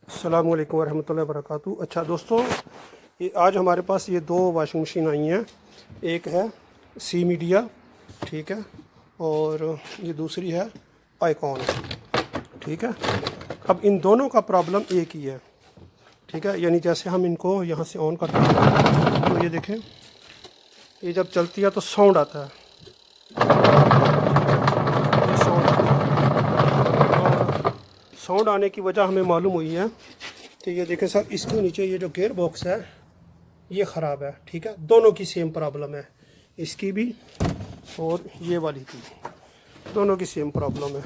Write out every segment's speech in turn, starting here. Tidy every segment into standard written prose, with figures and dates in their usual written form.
अस्सलामु अलैकुम वरहमतुल्लाहि वबरकातुहू। अच्छा दोस्तों, ये आज हमारे पास ये दो वाशिंग मशीन आई हैं। एक है सी मीडिया, ठीक है, और ये दूसरी है आइकॉन, ठीक है। अब इन दोनों का प्रॉब्लम एक ही है, ठीक है। यानी जैसे हम इनको यहाँ से ऑन करते हैं तो ये देखें, ये जब चलती है तो साउंड आता है, ये साउंड आता है। साउंड आने की वजह हमें मालूम हुई है कि ये देखें सर, इसके नीचे ये जो गेयर बॉक्स है ये ख़राब है, ठीक है। दोनों की सेम प्रॉब्लम है, इसकी भी और ये वाली की, दोनों की सेम प्रॉब्लम है,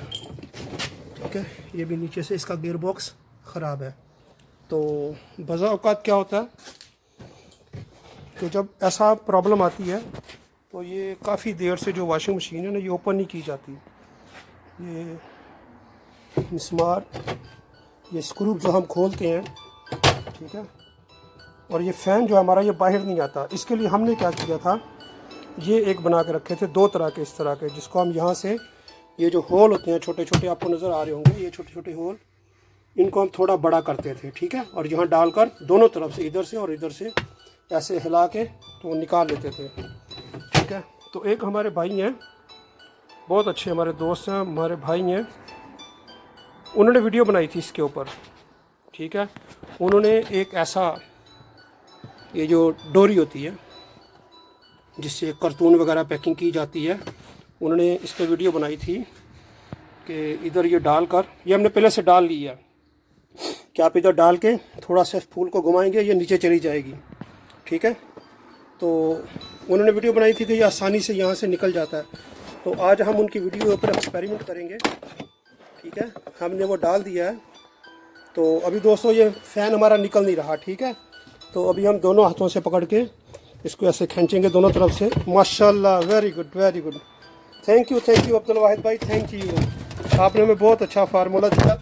ठीक है। ये भी नीचे से इसका गेयर बॉक्स ख़राब है। तो बज़ा औक़ात क्या होता है कि जब ऐसा प्रॉब्लम आती है तो ये काफ़ी देर से जो वॉशिंग मशीन है ना, ये ओपन नहीं की जाती। ये मिसमार, ये स्क्रू जो हम खोलते हैं, ठीक है, और ये फ़ैन जो हमारा ये बाहर नहीं आता। इसके लिए हमने क्या किया था, ये एक बना के रखे थे दो तरह के, इस तरह के, जिसको हम यहाँ से ये जो होल होते हैं छोटे छोटे, आपको नज़र आ रहे होंगे, ये छोटे छोटे होल, इनको हम थोड़ा बड़ा करते थे, ठीक है। और यहाँ डालकर दोनों तरफ से, इधर से और इधर से ऐसे हिला के तो निकाल लेते थे, ठीक है। तो एक हमारे भाई हैं, बहुत अच्छे हमारे दोस्त हैं, हमारे भाई हैं, उन्होंने वीडियो बनाई थी इसके ऊपर, ठीक है। उन्होंने एक ऐसा, ये जो डोरी होती है जिससे कार्टून वगैरह पैकिंग की जाती है, उन्होंने इस पर वीडियो बनाई थी कि इधर ये डालकर, ये हमने पहले से डाल ली है कि आप इधर डाल के थोड़ा सा फूल को घुमाएंगे, ये नीचे चली जाएगी, ठीक है। तो उन्होंने वीडियो बनाई थी कि ये आसानी से यहाँ से निकल जाता है। तो आज हम उनकी वीडियो के ऊपर एक्सपेरिमेंट करेंगे, ठीक है। हमने वो डाल दिया है। तो अभी दोस्तों ये फ़ैन हमारा निकल नहीं रहा, ठीक है। तो अभी हम दोनों हाथों से पकड़ के इसको ऐसे खींचेंगे दोनों तरफ से। माशाल्लाह, very good very good. Thank you Abdul Wahid भाई, थैंक यू, आपने हमें बहुत अच्छा फार्मूला दिया।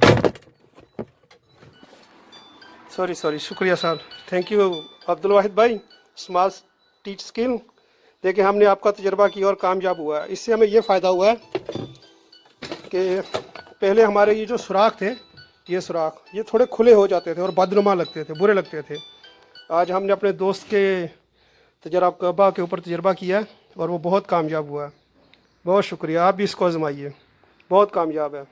सॉरी, शुक्रिया sir, thank you Abdul Wahid भाई। स्मॉल टीच स्किल, देखिए हमने आपका तजर्बा किया और कामयाब हुआ है। इससे हमें ये फ़ायदा हुआ है कि पहले हमारे ये जो सुराख थे, ये सुराख ये थोड़े खुले हो जाते थे और बदनुमा लगते थे, बुरे लगते थे। आज हमने अपने दोस्त के तजर्बा के ऊपर तजर्बा किया और वो बहुत कामयाब हुआ है। बहुत शुक्रिया, आप भी इसको आजमाइए, बहुत कामयाब है।